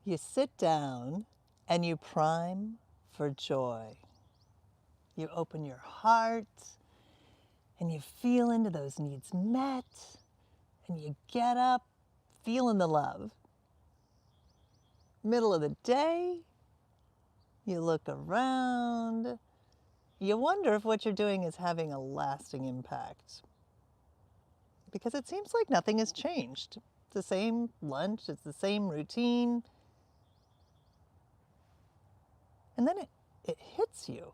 You sit down and you prime for joy. You open your heart and you feel into those needs met, and you get up feeling the love. Middle of the day, you look around, you wonder if what you're doing is having a lasting impact. Because it seems like nothing has changed. It's the same lunch, it's the same routine. And then it hits you.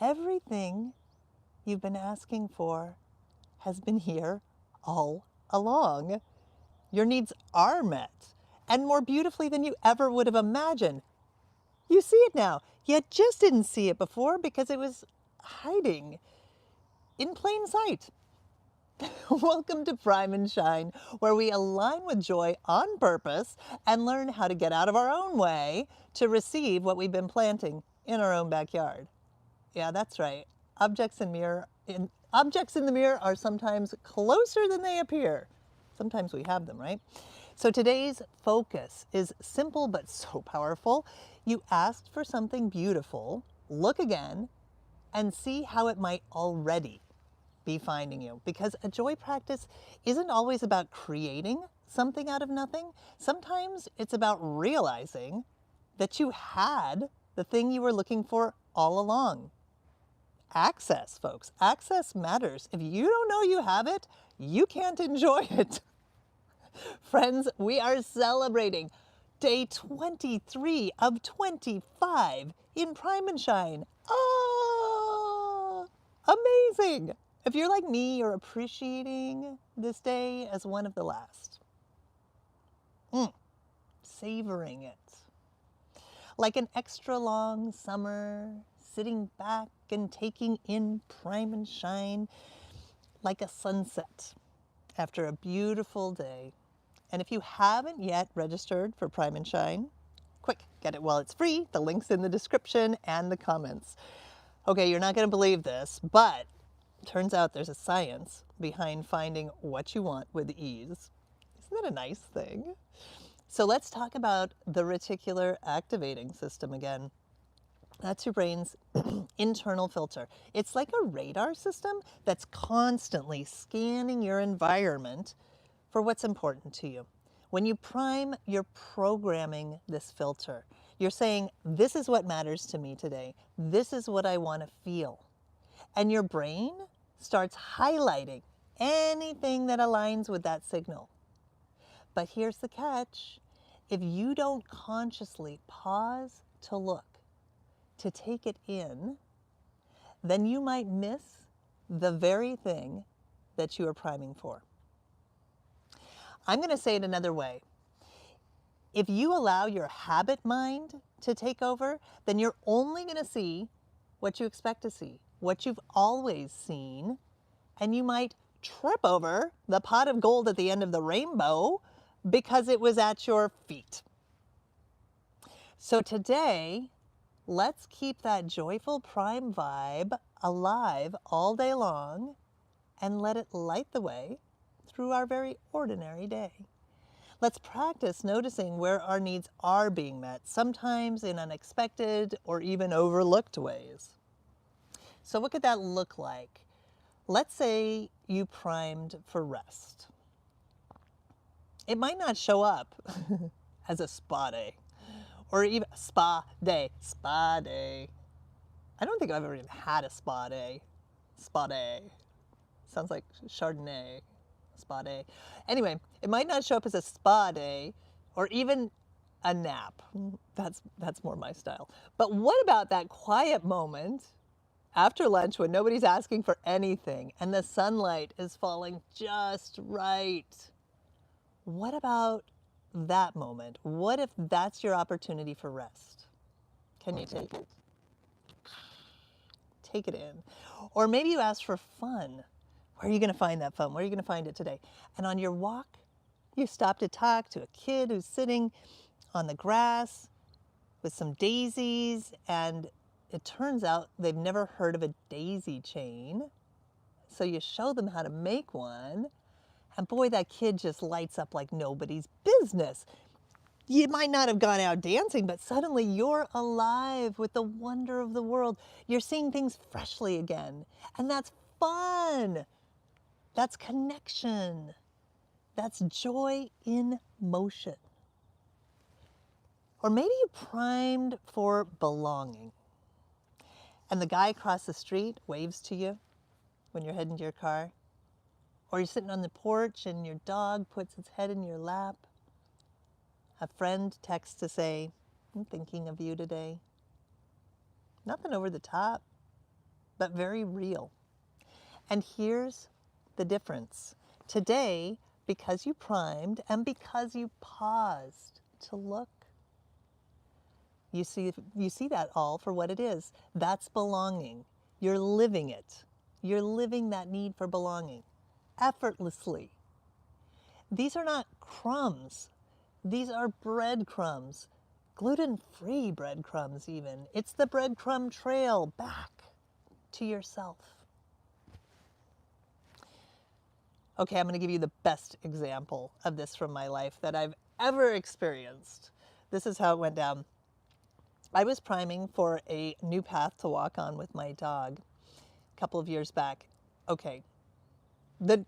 Everything you've been asking for has been here all along. Your needs are met, and more beautifully than you ever would have imagined. You see it now. You just didn't see it before because it was hiding in plain sight. Welcome to Prime and Shine, where we align with joy on purpose and learn how to get out of our own way to receive what we've been planting in our own backyard. Yeah, that's right. Objects in the mirror are sometimes closer than they appear. Sometimes we have them, right? So today's focus is simple but so powerful. You asked for something beautiful, look again, and see how it might already be finding you. Because a joy practice isn't always about creating something out of nothing. Sometimes it's about realizing that you had the thing you were looking for all along. Access, folks. Access matters. If you don't know you have it, you can't enjoy it. Friends, we are celebrating day 23 of 25 in Prime and Shine. Ah, amazing. If you're like me, you're appreciating this day as one of the last. Savoring it. Like an extra long summer, sitting back and taking in Prime and Shine like a sunset after a beautiful day. And if you haven't yet registered for Prime and Shine, quick, get it while it's free. The link's in the description and the comments. Okay, you're not going to believe this, but turns out there's a science behind finding what you want with ease. Isn't that a nice thing? So let's talk about the reticular activating system again. That's your brain's internal filter. It's like a radar system that's constantly scanning your environment for what's important to you. When you prime, you're programming this filter. You're saying, this is what matters to me today. This is what I want to feel. And your brain starts highlighting anything that aligns with that signal. But here's the catch. If you don't consciously pause to look, to take it in, then you might miss the very thing that you are priming for. I'm going to say it another way. If you allow your habit mind to take over, then you're only going to see what you expect to see, what you've always seen, and you might trip over the pot of gold at the end of the rainbow because it was at your feet. So today, let's keep that joyful prime vibe alive all day long and let it light the way through our very ordinary day. Let's practice noticing where our needs are being met, sometimes in unexpected or even overlooked ways. So what could that look like? Let's say you primed for rest. It might not show up as a spa day, or even spa day. I don't think I've ever even had a spa day. Spa day. Sounds like Chardonnay. Spa day. Anyway, it might not show up as a spa day or even a nap. That's more my style. But what about that quiet moment after lunch when nobody's asking for anything and the sunlight is falling just right? What about that moment? What if that's your opportunity for rest? Can you take it? Take it in. Or maybe you asked for fun. Where are you going to find that fun? Where are you going to find it today? And on your walk, you stop to talk to a kid who's sitting on the grass with some daisies, and it turns out they've never heard of a daisy chain. So you show them how to make one, and boy, that kid just lights up like nobody's business. You might not have gone out dancing, but suddenly you're alive with the wonder of the world. You're seeing things freshly again. And that's fun. That's connection. That's joy in motion. Or maybe you primed for belonging. And the guy across the street waves to you when you're heading to your car. Or you're sitting on the porch and your dog puts its head in your lap. A friend texts to say, I'm thinking of you today. Nothing over the top, but very real. And here's the difference. Today, because you primed and because you paused to look, you see that all for what it is. That's belonging. You're living it. You're living that need for belonging effortlessly. These are not crumbs. These are breadcrumbs, gluten-free breadcrumbs even. It's the breadcrumb trail back to yourself. Okay, I'm going to give you the best example of this from my life that I've ever experienced. This is how it went down. I was priming for a new path to walk on with my dog a couple of years back. Okay, the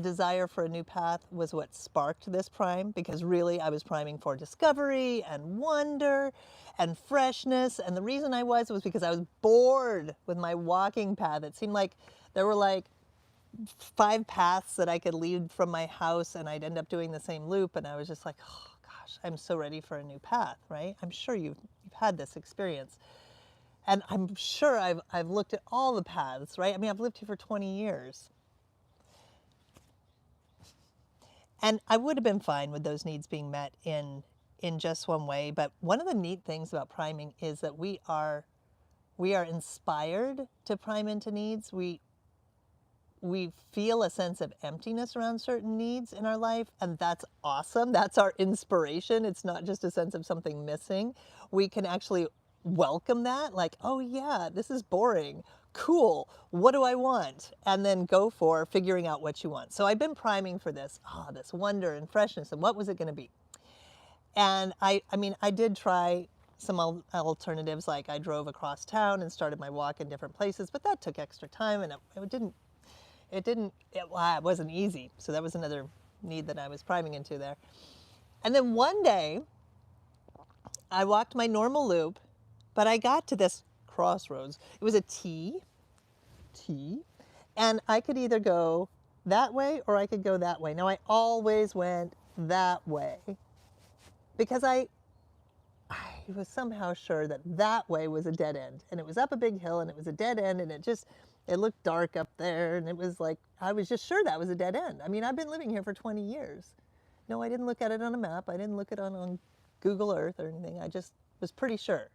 desire for a new path was what sparked this prime, because really I was priming for discovery and wonder and freshness. And the reason I was because I was bored with my walking path. It seemed like there were like 5 paths that I could lead from my house and I'd end up doing the same loop. And I was just like, oh gosh, I'm so ready for a new path, right? I'm sure you've had this experience. And I'm sure I've looked at all the paths, right? I mean, I've lived here for 20 years. And I would have been fine with those needs being met in just one way. But one of the neat things about priming is that we are inspired to prime into needs. We feel a sense of emptiness around certain needs in our life, and that's awesome. That's our inspiration. It's not just a sense of something missing. We can actually welcome that, like, oh yeah, this is boring. Cool, what do I want? And then go for figuring out what you want. So I've been priming for this wonder and freshness, and what was it going to be? And I mean, I did try some alternatives, like I drove across town and started my walk in different places, but that took extra time, and it wasn't easy. So that was another need that I was priming into there. And then one day, I walked my normal loop, but I got to this crossroads. It was a T, and I could either go that way or I could go that way. Now, I always went that way because I was somehow sure that that way was a dead end. And it was up a big hill and it was a dead end, and it looked dark up there, and it was like, I was just sure that was a dead end. I mean, I've been living here for 20 years. No, I didn't look at it on a map. I didn't look at it on Google Earth or anything. I just was pretty sure.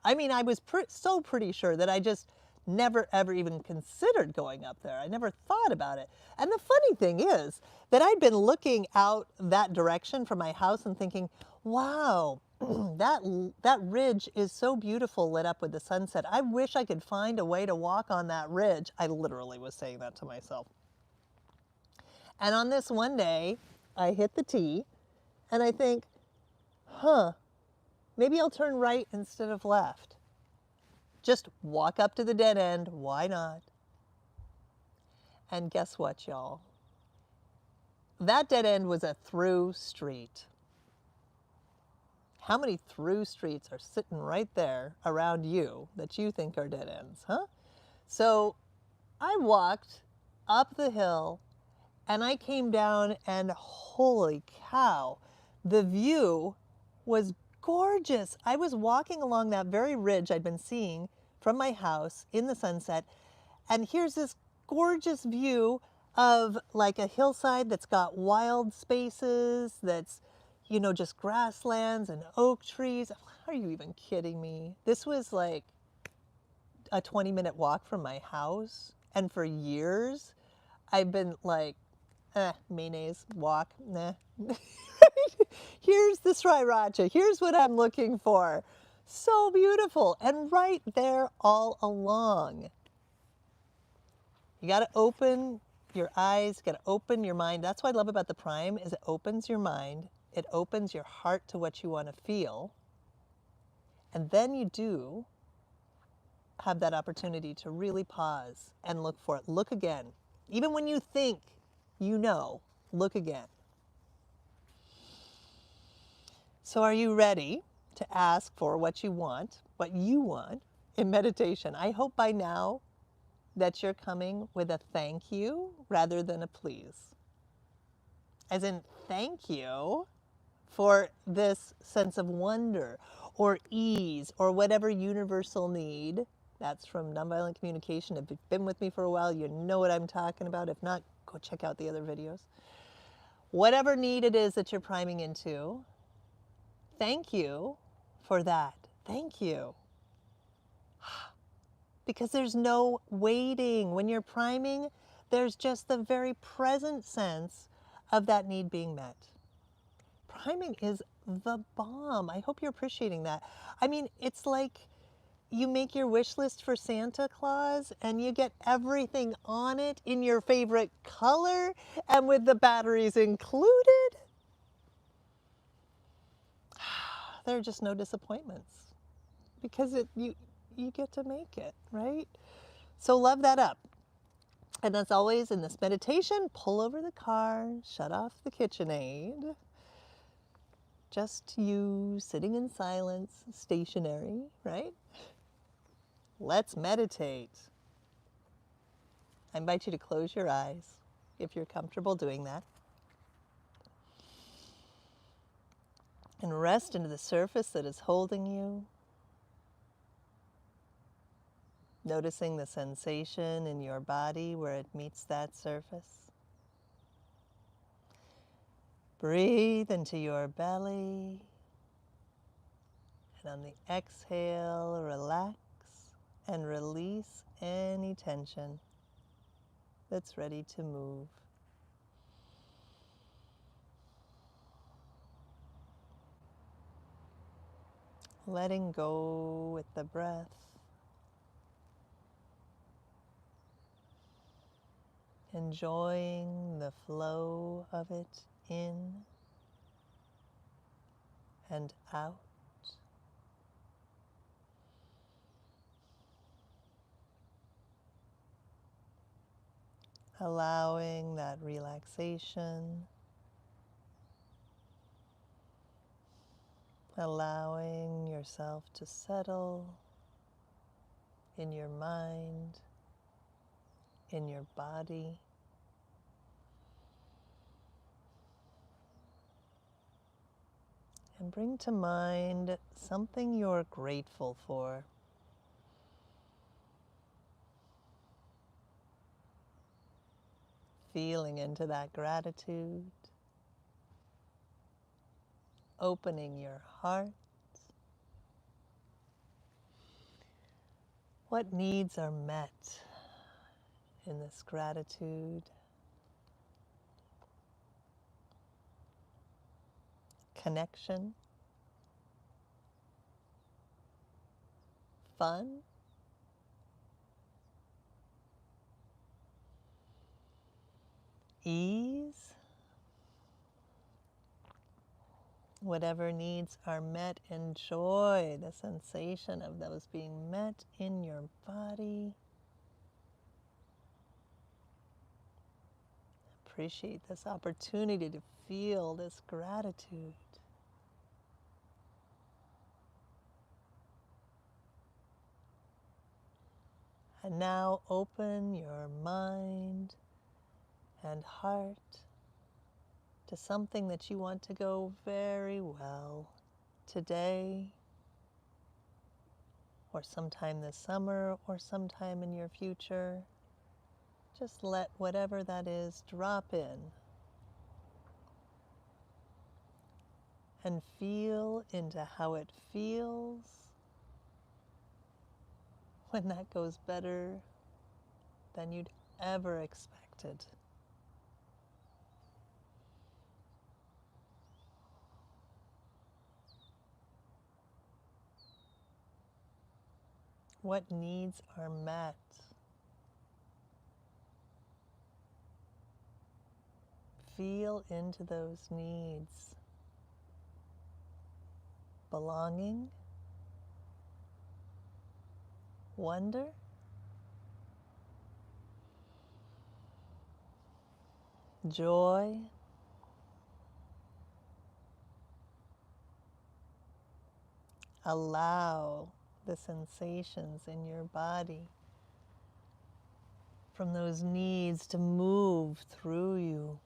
I mean, I was so pretty sure that I just never ever even considered going up there. I never thought about it. And the funny thing is that I'd been looking out that direction from my house and thinking, wow, that ridge is so beautiful lit up with the sunset. I wish I could find a way to walk on that ridge. I literally was saying that to myself. And on this one day, I hit the T and I think, maybe I'll turn right instead of left. Just walk up to the dead end. Why not? And guess what, y'all? That dead end was a through street. How many through streets are sitting right there around you that you think are dead ends, huh? So I walked up the hill and I came down, and holy cow, the view was gorgeous. I was walking along that very ridge I'd been seeing from my house in the sunset, and here's this gorgeous view of like a hillside that's got wild spaces, that's, you know, just grasslands and oak trees. Are you even kidding me? This was like a 20-minute walk from my house, and for years I've been like, mayonnaise, walk, nah. Here's the sriracha. Here's what I'm looking for. So beautiful. And right there all along. You got to open your eyes, you got to open your mind. That's what I love about the prime, is it opens your mind It opens your heart to what you want to feel. And then you do have that opportunity to really pause and look for it. Look again. Even when you think you know, look again. So are you ready to ask for what you want in meditation? I hope by now that you're coming with a thank you rather than a please. As in, thank you for this sense of wonder or ease or whatever universal need. That's from nonviolent communication. If you've been with me for a while, you know what I'm talking about. If not, go check out the other videos. Whatever need it is that you're priming into, thank you for that. Thank you. Because there's no waiting. When you're priming, there's just the very present sense of that need being met. Priming is the bomb. I hope you're appreciating that. I mean, it's like you make your wish list for Santa Claus and you get everything on it in your favorite color and with the batteries included. There are just no disappointments because you get to make it, right? So love that up. And as always in this meditation, pull over the car, shut off the KitchenAid. Just you sitting in silence, stationary, right? Let's meditate. I invite you to close your eyes if you're comfortable doing that. And rest into the surface that is holding you. Noticing the sensation in your body where it meets that surface. Breathe into your belly. And on the exhale, relax and release any tension that's ready to move. Letting go with the breath. Enjoying the flow of it in and out. Allowing that relaxation. Allowing yourself to settle in your mind, in your body. And bring to mind something you're grateful for. Feeling into that gratitude. Opening your heart. What needs are met in this gratitude? Connection, fun, ease. Whatever needs are met, enjoy the sensation of those being met in your body. Appreciate this opportunity to feel this gratitude. And now open your mind and heart to something that you want to go very well today, or sometime this summer, or sometime in your future. Just let whatever that is drop in and feel into how it feels when that goes better than you'd ever expected. What needs are met? Feel into those needs. belonging, wonder, joy, allow the sensations in your body from those needs to move through you.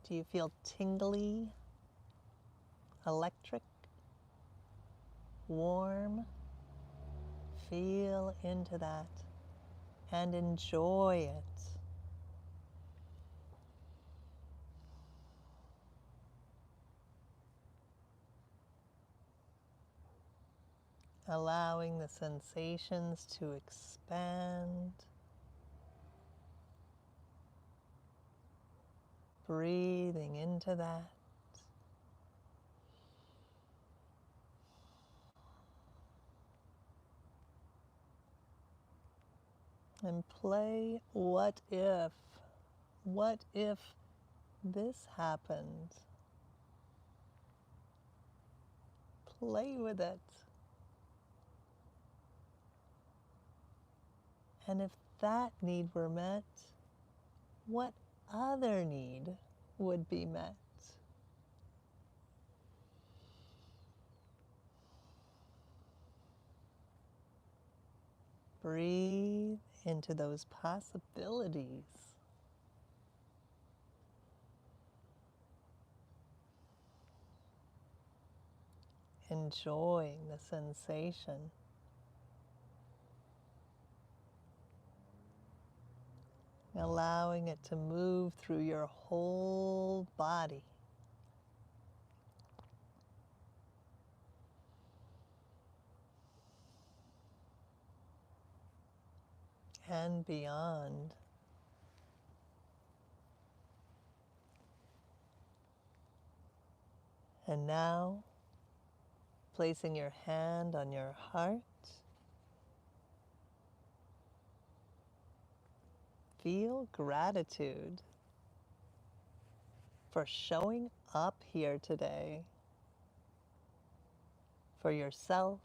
Do you feel tingly, electric, warm? Feel into that and enjoy it. Allowing the sensations to expand. Breathing into that. And play what if. What if this happened? Play with it. And if that need were met, what other need would be met? Breathe into those possibilities. Enjoying the sensation. Allowing it to move through your whole body. And beyond. And now, placing your hand on your heart, feel gratitude for showing up here today, for yourself,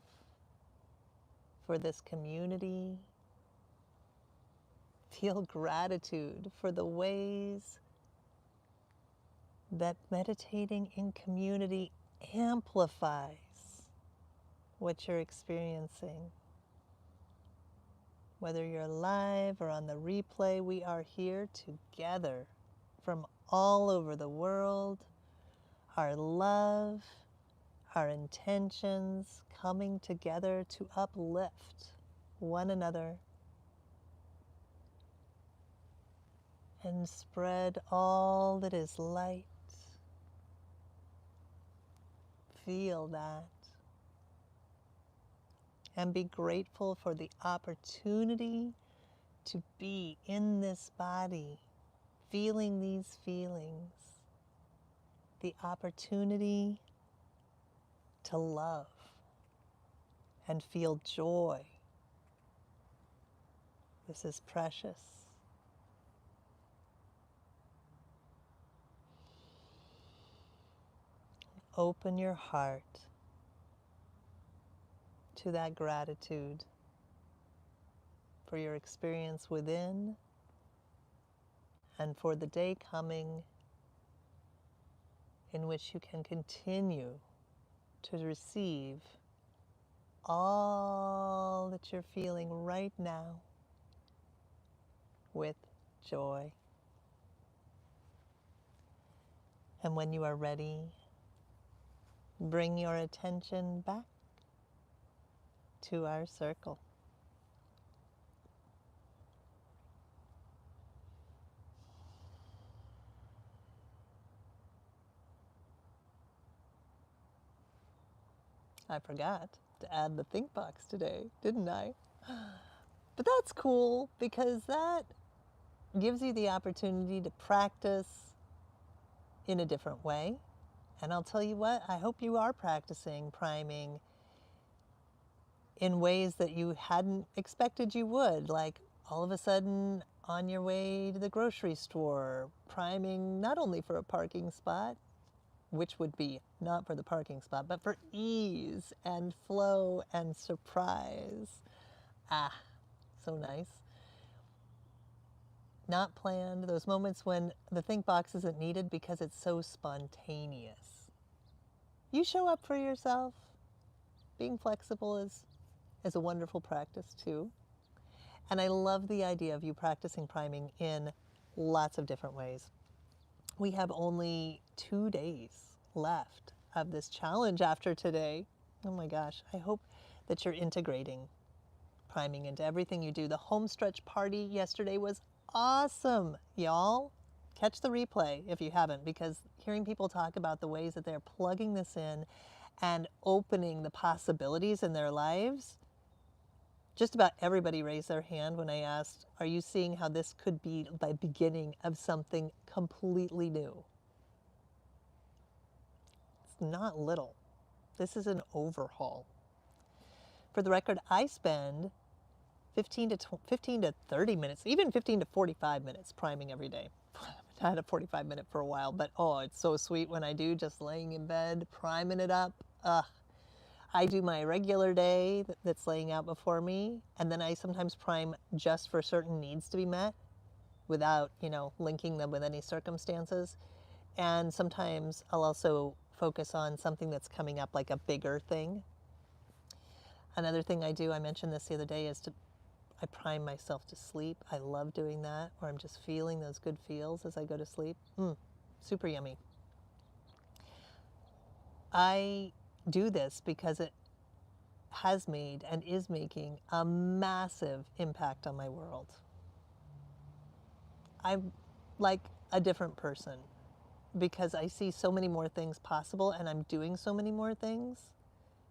for this community. Feel gratitude for the ways that meditating in community amplifies what you're experiencing. Whether you're live or on the replay, we are here together from all over the world. Our love, our intentions coming together to uplift one another and spread all that is light. Feel that. And be grateful for the opportunity to be in this body, feeling these feelings. The opportunity to love and feel joy. This is precious. Open your heart to that gratitude for your experience within and for the day coming in which you can continue to receive all that you're feeling right now with joy. And when you are ready, bring your attention back to our circle. I forgot to add the think box today, didn't I? But that's cool because that gives you the opportunity to practice in a different way. And I'll tell you what, I hope you are practicing priming in ways that you hadn't expected you would. Like all of a sudden, on your way to the grocery store, priming not only for a parking spot, which would be not for the parking spot, but for ease and flow and surprise. Ah, so nice. Not planned, those moments when the think box isn't needed because it's so spontaneous. You show up for yourself. Being flexible is a wonderful practice too. And I love the idea of you practicing priming in lots of different ways. We have only 2 days left of this challenge after today. Oh my gosh, I hope that you're integrating priming into everything you do. The home stretch party yesterday was awesome, y'all. Catch the replay if you haven't, because hearing people talk about the ways that they're plugging this in and opening the possibilities in their lives. Just about everybody raised their hand when I asked, are you seeing how this could be the beginning of something completely new? It's not little. This is an overhaul. For the record, I spend 15 to 30 minutes, even 15 to 45 minutes priming every day. I had a 45-minute for a while, but oh, it's so sweet when I do, just laying in bed, priming it up. I do my regular day that's laying out before me, and then I sometimes prime just for certain needs to be met without, linking them with any circumstances. And sometimes I'll also focus on something that's coming up, like a bigger thing. Another thing I do, I mentioned this the other day, is I prime myself to sleep. I love doing that, where I'm just feeling those good feels as I go to sleep. Super yummy. I do this because it has made and is making a massive impact on my world. I'm like a different person because I see so many more things possible, and I'm doing so many more things,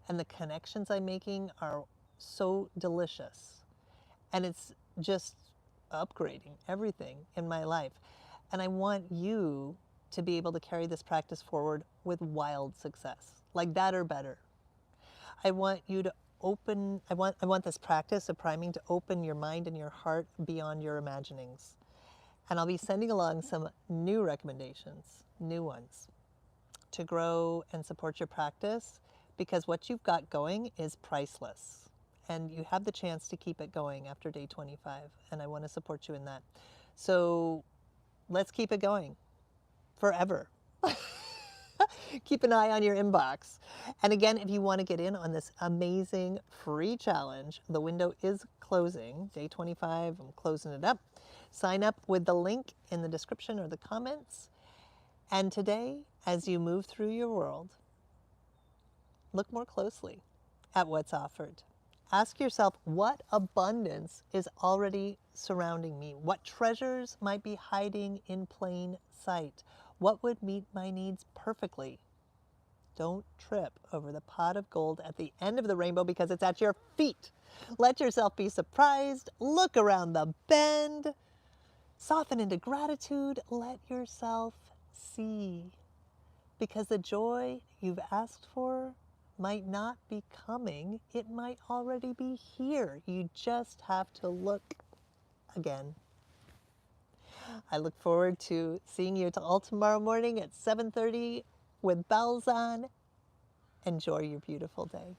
and the connections I'm making are so delicious. And it's just upgrading everything in my life. And I want you to be able to carry this practice forward with wild success, like that or better. I want you to I want this practice of priming to open your mind and your heart beyond your imaginings. And I'll be sending along some new recommendations, new ones, to grow and support your practice, because what you've got going is priceless. And you have the chance to keep it going after day 25. And I want to support you in that. So let's keep it going forever. Keep an eye on your inbox. And again, if you want to get in on this amazing free challenge, the window is closing. Day 25, I'm closing it up. Sign up with the link in the description or the comments. And today, as you move through your world, look more closely at what's offered. Ask yourself, what abundance is already surrounding me? What treasures might be hiding in plain sight? What would meet my needs perfectly? Don't trip over the pot of gold at the end of the rainbow because it's at your feet. Let yourself be surprised. Look around the bend. Soften into gratitude. Let yourself see. Because the joy you've asked for might not be coming. It might already be here. You just have to look again. I look forward to seeing you all tomorrow morning at 7:30 with bells on. Enjoy your beautiful day.